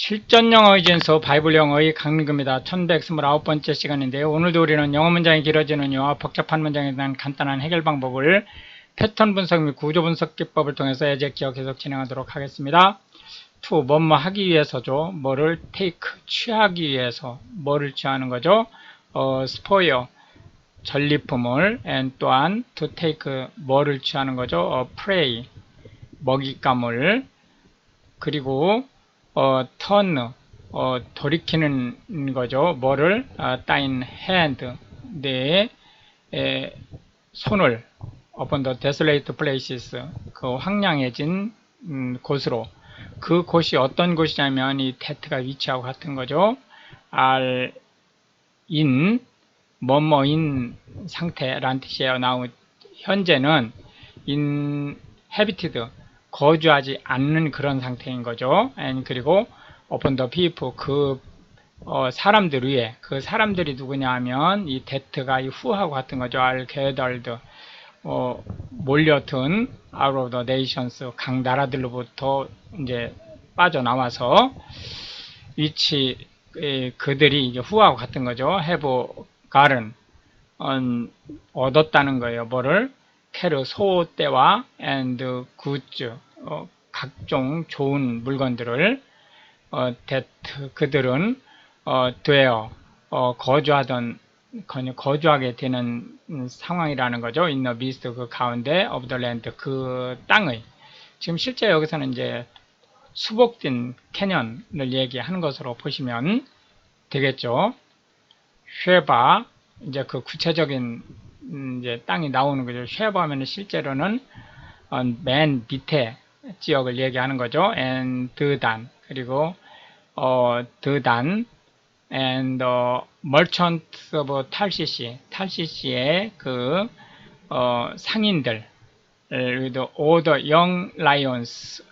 실전 영어 의진수 바이블 영어의 강민구입니다. 1129번째 시간인데요. 오늘도 우리는 영어 문장이 길어지는 이유와 복잡한 문장에 대한 간단한 해결 방법을 패턴 분석 및 구조 분석 기법을 통해서 예제 기억 계속 진행하도록 하겠습니다. to 뭐뭐 하기 위해서죠. 뭐를 take 취하기 위해서 뭐를 취하는 거죠. spoil 전리품을 and 또한 to take 뭐를 취하는 거죠. prey 먹잇감을 그리고 turn 돌이키는 거죠. 뭐를 따인 hand 내 손을 upon the desolate places 그 황량해진 곳으로 그 곳이 어떤 곳이냐면 이 that가 위치하고 같은 거죠. are in 뭐뭐인 상태란 뜻이에요. now 현재는 inhabited 거주하지 않는 그런 상태인 거죠. and 그리고 upon the people 그 사람들 위에 그 사람들이 누구냐 하면 이 that가 이 who하고 같은 거죠. are gathered 몰려든 out of the nations 각 나라들로부터 이제 빠져나와서 위치 그들이 이제 who하고 같은 거죠. have gotten 얻었다는 거예요. 뭐를 캐르 소떼와 and goods 각종 좋은 물건들을 that 그들은 되어 거주하게 되는 상황이라는 거죠. in the midst 그 가운데 of the land 그 땅의 지금 실제 여기서는 이제 수복된 캐년을 얘기하는 것으로 보시면 되겠죠. 쉐바 이제 그 구체적인 이제 땅이 나오는 거죠. 쉐바하면 실제로는 맨 밑에 지역을 얘기하는 거죠. and 드단 그리고 드단 and merchants of 탈시시의 그 상인들 with all the young lions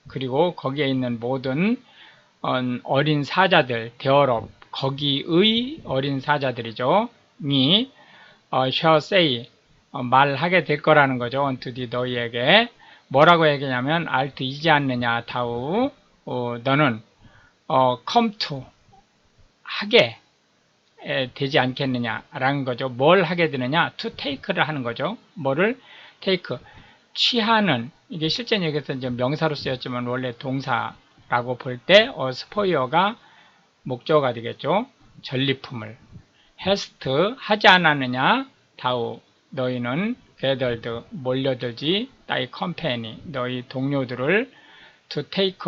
그리고 거기에 있는 모든 어린 사자들 대어럽 거기의 어린 사자들이죠. 이 shall say 말하게 될 거라는 거죠. unto thee 너희에게 뭐라고 얘기냐면 알트이지 않느냐 다우 너는 come to 하게 되지 않겠느냐라는 거죠. 뭘 하게 되느냐 to take를 하는 거죠. 뭐를 take 취하는 이게 실제 여기서 이제 명사로 쓰였지만 원래 동사라고 볼 때 spoil가 목적어가 되겠죠. 전리품을 hast 하지 않았느냐 다우 너희는 gathered 몰려들지 thy company 너희 동료들을 to take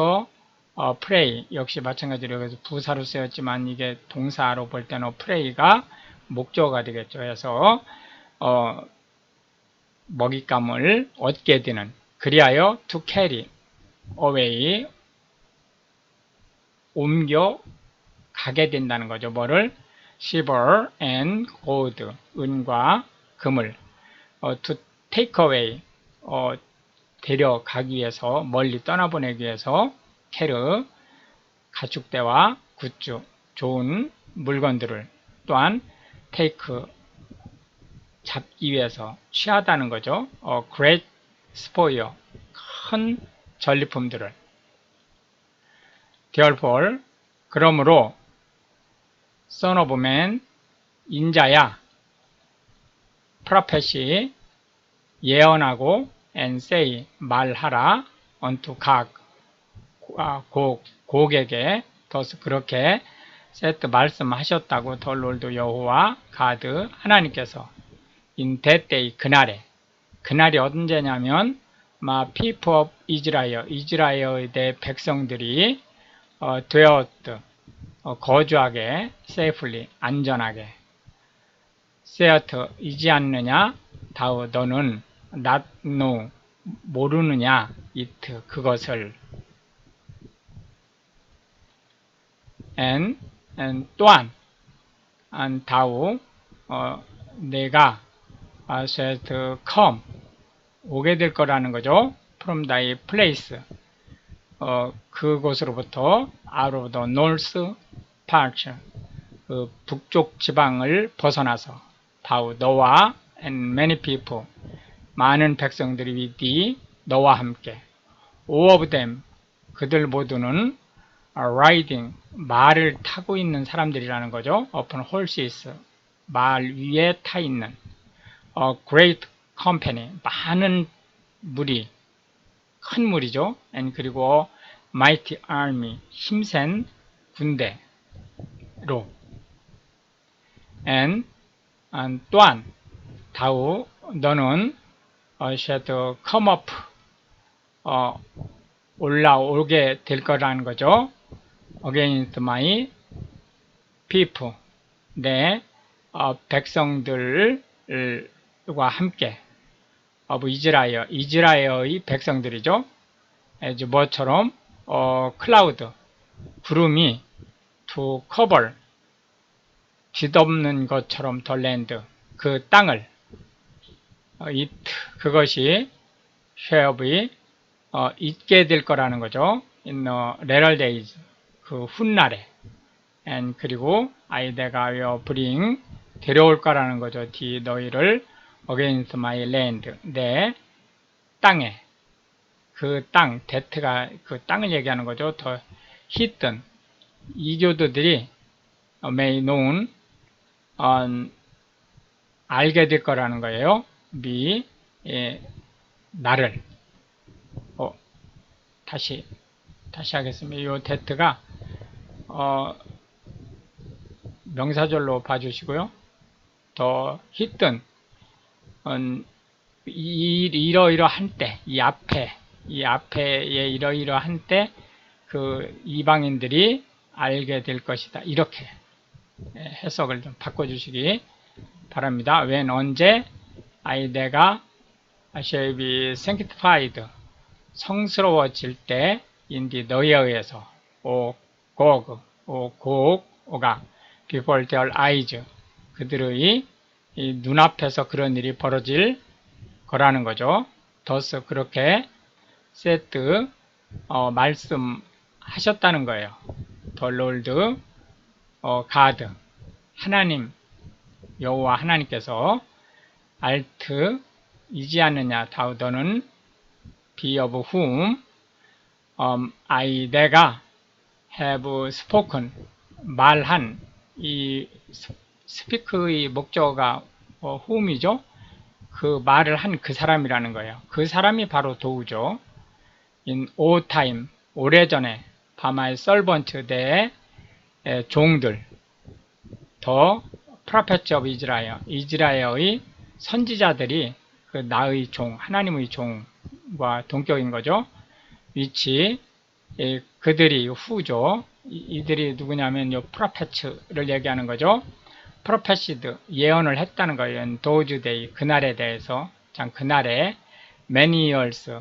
prey 역시 마찬가지로 여기서 부사로 쓰였지만 이게 동사로 볼 때는 prey가 목적어가 되겠죠. 그래서 먹잇감을 얻게 되는 그리하여 to carry away 옮겨 가게 된다는 거죠. 뭐를 silver and gold 은과 금을 to take away 데려가기 위해서 멀리 떠나보내기 위해서 캐르 가축대와 굿즈 좋은 물건들을 또한 take 잡기 위해서 취하다는 거죠. great spoil 큰 전리품들을 therefore 그러므로 son of man 인자야 prophet이 예언하고 and say 말하라 unto 각 곡에게 thus 그렇게 set 말씀하셨다고 the Lord 여호와 가드 하나님께서 in that day 그날이 언제냐면 people of Israel 이스라엘의 백성들이 거주하게 safely 안전하게 세어트 이지 않느냐 다우 너는 not know 모르느냐 it 그것을 and 또한 다우 내가 shall come 오게 될 거라는 거죠. from thy place 그곳으로부터 out of the north part 그 북쪽 지방을 벗어나서 다우 너와 and many people 많은 백성들이 with thee 너와 함께 all of them 그들 모두는 riding, 말을 타고 있는 사람들이라는 거죠. upon horses, 말 위에 타 있는. A great company, 많은 무리, 큰 무리죠. and 그리고 mighty army, 힘센 군대로. and 또한 다우 너는 shall come up, 올라오게 될 거라는 거죠. against my people, 내 백성들과 함께. of Israel, 이스라엘의 백성들이죠. as 뭐처럼 cloud, 구름이 to cover, 뒤덮는 것처럼 the land, 그 땅을. it, 그것이 shall be, 있게 될 거라는 거죠. in the latter days, 그 훗날에. and 그리고 I 내가 will bring, 데려올 거라는 거죠. 너희를 against my land, 내 땅에. 그 땅, that가 그 땅을 얘기하는 거죠. 더 히든, 이교도들이 may known, 알게 될 거라는 거예요. be, 나를. 다시 하겠습니다. 이 that가 명사절로 봐주시고요. 더 히든, 이러이러한 때, 이 앞에의 이러이러한 때, 그 이방인들이 알게 될 것이다. 이렇게 해석을 좀 바꿔주시기 바랍니다. when, 언제, 내가 shall be sanctified, 성스러워질 때, 인디 너희에 의해서, 오가, before their eyes, 그들의 이 눈앞에서 그런 일이 벌어질 거라는 거죠. thus, 그렇게 said, 말씀하셨다는 거예요. the Lord, God, 하나님, 여호와 하나님께서 alt, 이지 않느냐, thou, 너는 be of whom, 내가 have spoken, 말한, 이 speak의 목적어가 whom이죠. 그 말을 한 그 사람이라는 거예요. 그 사람이 바로 도우죠. in old time, 오래전에, by my servant, 내 종들, the prophets of Israel, 이스라엘의 선지자들이 그 나의 종, 하나님의 종과 동격인 거죠. which, 그들이 후죠. 이들이 누구냐면 요 prophets를 얘기하는 거죠. prophesied, 예언을 했다는 거예요. those day, 그날에 대해서. 참, 그날에 many years,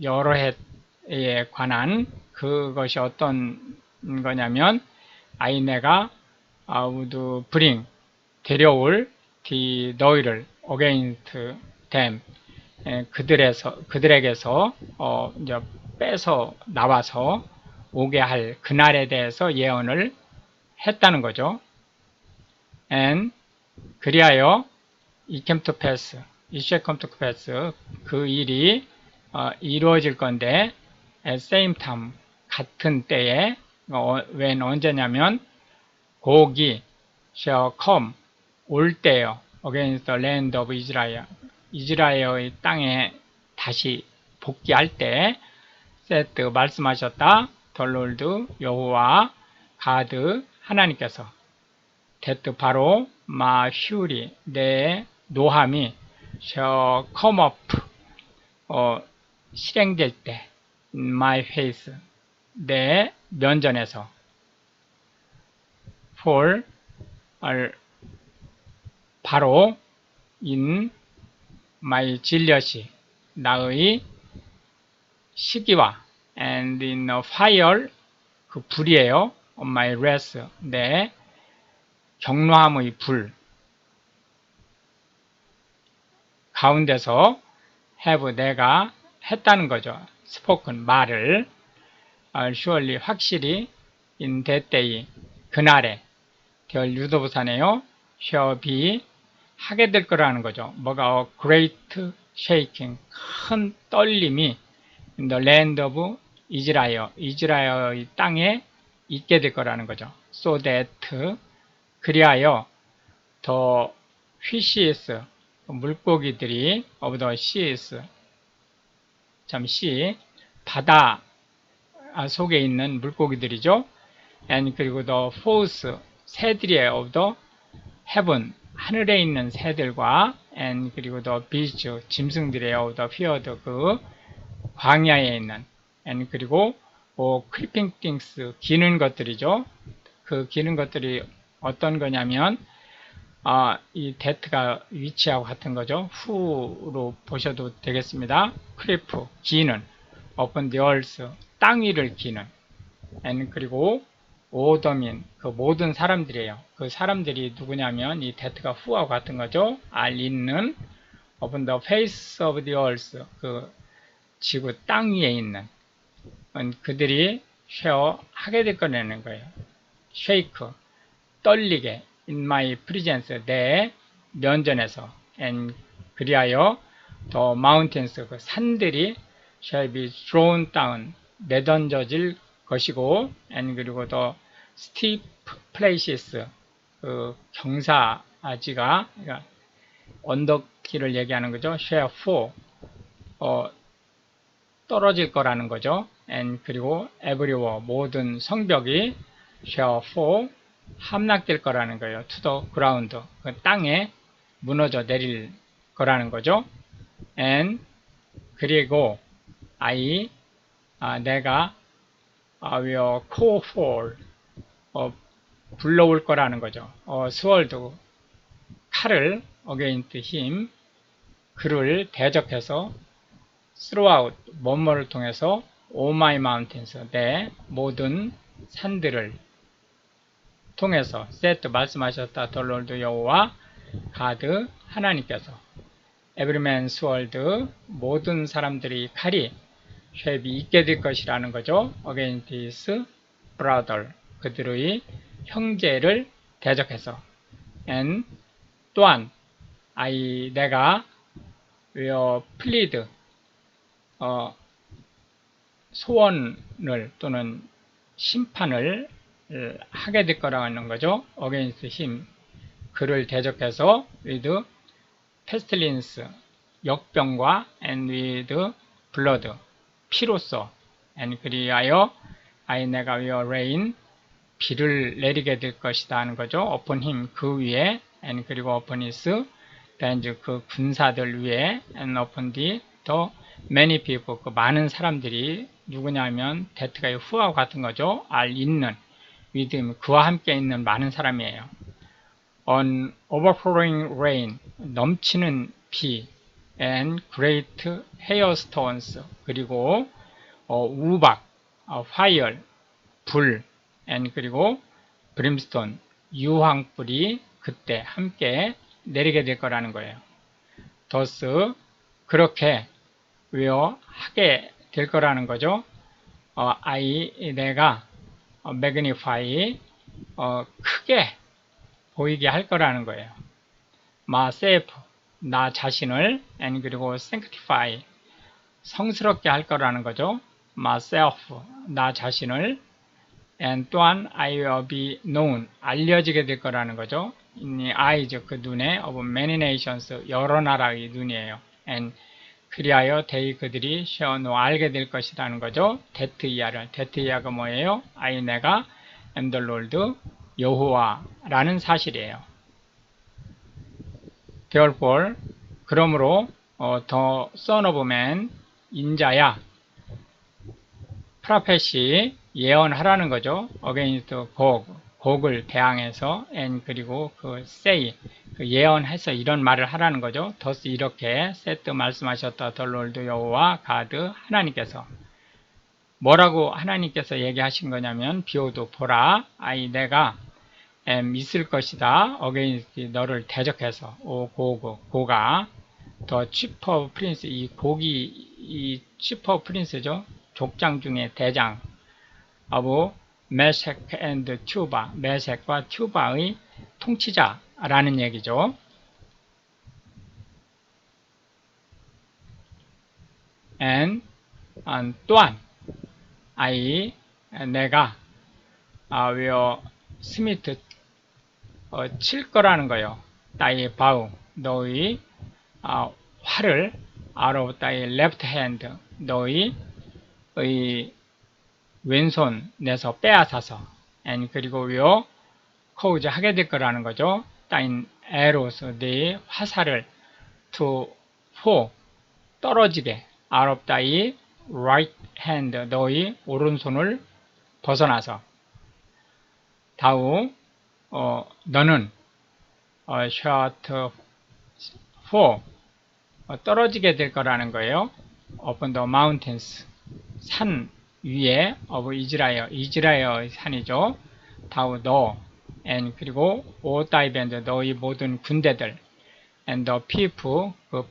여러 해에 관한 그것이 어떤 거냐면 내가 would bring, 데려올 너희를 against them, 그들에게서 이제 빼서 나와서 오게 할 그날에 대해서 예언을 했다는 거죠. and 그리하여 it came to pass, it shall come to pass, 그 일이 이루어질 건데 at same time, 같은 때에, when, 언제냐면 곡이 shall come, 올 때요, against the land of Israel, 이스라엘의 땅에 다시 복귀할 때 said, 말씀하셨다, the Lord, 여호와, God, 하나님께서 that, 바로 my fury, 내 노함이 shall come up, 실행될 때 my face, 내 면전에서 for, 바로 in my jealousy, 나의 시기와 and in a fire, 그 불이에요. on my wrath, 내 경노함의 불 가운데서 have, 내가 했다는 거죠. spoken, 말을 surely, 확실히 in that day, 그날에 될 유도부사네요. shall be, 하게 될 거라는 거죠. 뭐가 great shaking, 큰 떨림이 in the land of 이스라엘의 땅에 있게 될 거라는 거죠. So that 그리하여 the fishes 물고기들이 of the seas sea 바다 속에 있는 물고기들이죠. and 그리고 the fowls 새들이 of the heaven 하늘에 있는 새들과 and 그리고 the beasts 짐승들의 of the field 그 광야에 있는 and 그리고 creeping things 기는 것들이죠. 그 기는 것들이 어떤 거냐면 이 that가 위치하고 같은 거죠. who로 보셔도 되겠습니다. creep 기는 upon the earth 땅 위를 기는 and 그리고 오더민 그 모든 사람들이에요. 그 사람들이 누구냐면 이 that가 who하고 같은 거죠. 있는 upon the face of the earth 그 지구 땅 위에 있는 그들이 share 하게 될 거라는 거예요. shake 떨리게 in my presence 내 면전에서 and 그리하여 the mountains 그 산들이 shall be thrown down 내던져질 것이고 and 그리고 the steep places 그 경사지가 그러니까 언덕길을 얘기하는 거죠. shall fall 떨어질 거라는 거죠. and 그리고 everywhere 모든 성벽이 shall fall 함락될 거라는 거예요. to the ground 그 땅에 무너져 내릴 거라는 거죠. and 그리고 내가 will call for 불러올 거라는 거죠. sword 칼을 against him 그를 대적해서 throughout 뭐뭐를 통해서 all my mountains 내 모든 산들을 통해서 set 말씀하셨다. the Lord 여호와 God 하나님께서 every man's sword 모든 사람들이 칼이 shall be 있게 될 것이라는 거죠. against his brother 그들의 형제를 대적해서 and 또한 내가 will plead 소원을 또는 심판을 하게 될 거라는 거죠. against him 그를 대적해서 with pestilence 역병과 and with blood 피로써 and 그리하여 내가 will rain 비를 내리게 될 것이다 하는 거죠. upon him 그 위에 and 그리고 upon his bands 그 군사들 위에 and upon the many people 그 많은 사람들이 누구냐면 that가 who하고 같은 거죠. 있는 with him 그와 함께 있는 많은 사람이에요. on overflowing rain 넘치는 비 and great hailstones 그리고 우박 fire 불 and 그리고 brimstone 유황불이 그때 함께 내리게 될 거라는 거예요. thus 그렇게 하게 될 거라는 거죠. 내가 magnify 크게 보이게 할 거라는 거예요. myself 나 자신을 and 그리고 sanctify 성스럽게 할 거라는 거죠. myself 나 자신을 and 또한 I will be known 알려지게 될 거라는 거죠. in the eyes 그 눈에 of many nations 여러 나라의 눈이에요. and 그리하여 they 그들이 shall know 알게 될 것이라는 거죠. that 이하가 뭐예요? 내가 am the Lord 여호와라는 사실이에요. therefore 그러므로 the Son of Man 인자야 프라펫이 예언하라는 거죠. against 곡을 대항해서 and 그리고 그 say 그 예언해서 이런 말을 하라는 거죠. thus 이렇게 set 말씀하셨다. the Lord 여호와 God 하나님께서 뭐라고 하나님께서 얘기하신 거냐면 비오도 보라 내가 있을 것이다. against 너를 대적해서 고가 the chief of prince 이 chief of prince죠. 족장 중에 대장 of 메섹 and 튜바 메섹과 튜바의 통치자라는 얘기죠. and 또한 내가 will 스미트 칠 거라는 거예요. thy bow 너의 활을 out of thy left hand 너의 왼손에서 빼앗아서 and 그리고 will cause 하게 될 거라는 거죠. thine arrows 네 화살을 to fall 떨어지게 out of thy right hand 너의 오른손을 벗어나서 다우 너는 shall fall 떨어지게 될 거라는 거예요. upon the mountains 산 위에 of 이스라엘 산이죠. 다우 너 and 그리고 all thy band 너희 모든 군대들 and the people 그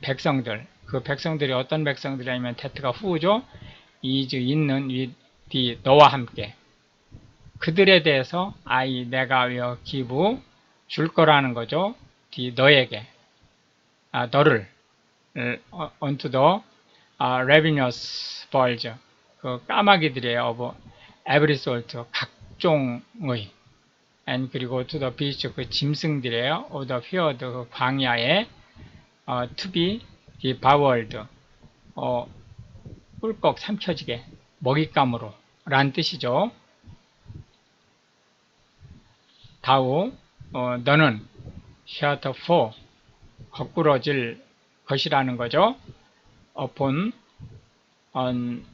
백성들이 어떤 백성들이냐면 that가 후죠. is 있는 with thee 너와 함께 그들에 대해서 내가 will give 줄 거라는 거죠. thee 너에게 너를 unto the ravenous birds 그 까마귀들이에요. of every sort 각종의 and 그리고 to the beast 그 짐승들이에요. of the field 그 광야에 to be devoured 꿀꺽 삼켜지게 먹잇감으로 란 뜻이죠. 다우 너는 shall fall 거꾸러질 것이라는 거죠. upon an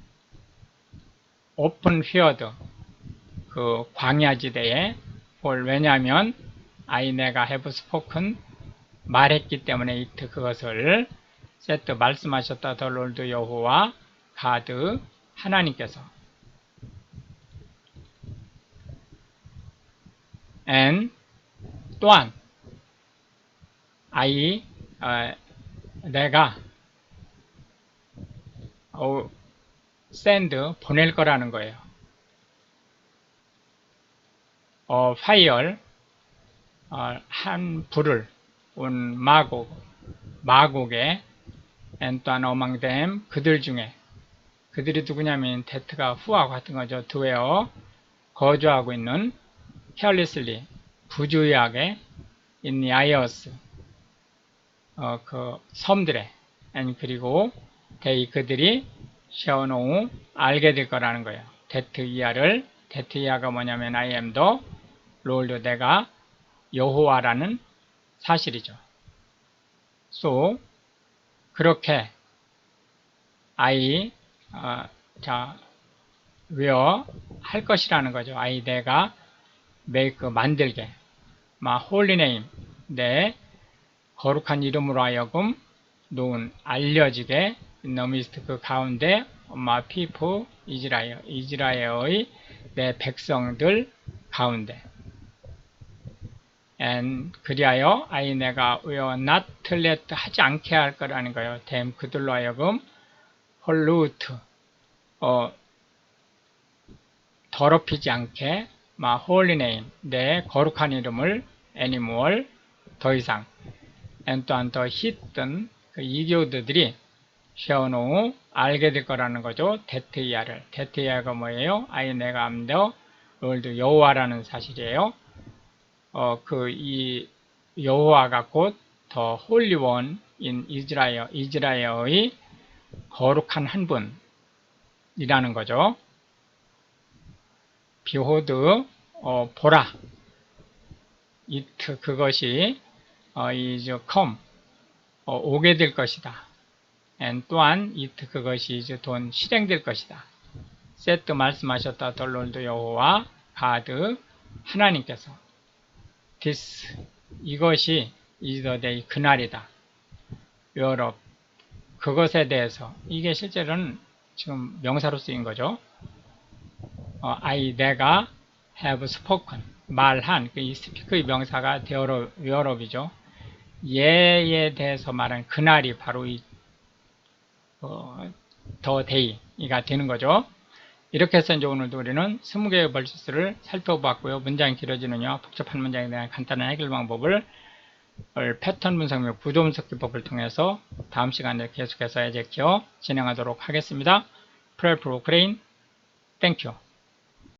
open field 그 광야지대에 왜냐하면 내가 have spoken 말했기 때문에 it 그것을 set 말씀하셨다 the Lord 여호와 가드 하나님께서 and 또한 내가 send 보낼 거라는 거예요. fire 한 불을 on 마곡에 and 또한 among them 그들 중에 그들이 누구냐면 that가 who와 같은 거죠. dwell 거주하고 있는 carelessly 부주의하게 in the isles 그 섬들에 and 그리고 they 그들이 shall know 알게 될 거라는 거예요. that 이하가 뭐냐면 I am the Lord 내가 여호와라는 사실이죠. so 그렇게 will 할 것이라는 거죠. 내가 make 만들게 holy name 내 거룩한 이름으로 하여금 known 알려지게 in the midst 그 가운데 my people 이스라엘의 내 백성들 가운데 and 그리하여 내가 will not let 하지 않게 할 거라는 거예요. them 그들로 하여금 pollute 더럽히지 않게 my holy name 내 거룩한 이름을 anymore 더 이상 and 또한 더 히든 그 이교도들이 shall know 알게 될 거라는 거죠. that 이하가 뭐예요? 내가 am the Lord 여호와라는 사실이에요. 이 여호와가 곧 the holy one in 이스라엘의 거룩한 한 분이라는 거죠. behold 보라 it 그것이 is come 오게 될 것이다. and 또한 it 그것이 is 돈 실행될 것이다. set 말씀하셨다. the Lord 여호와 가드 하나님께서 this 이것이 is the day 그날이다. whereof 그것에 대해서 이게 실제로는 지금 명사로 쓰인 거죠. 내가 have spoken 말한 이 speak의 명사가 whereof이죠. 예에 대해서 말한 그날이 바로 이 the day가 되는 거죠. 이렇게 해서 이제 오늘도 우리는 20개의 벌스를 살펴봤고요. 문장이 길어지는요. 복잡한 문장에 대한 간단한 해결 방법을 패턴 분석 및 구조 분석 기법을 통해서 다음 시간에 계속해서 진행하도록 하겠습니다. Pray for Ukraine. 땡큐.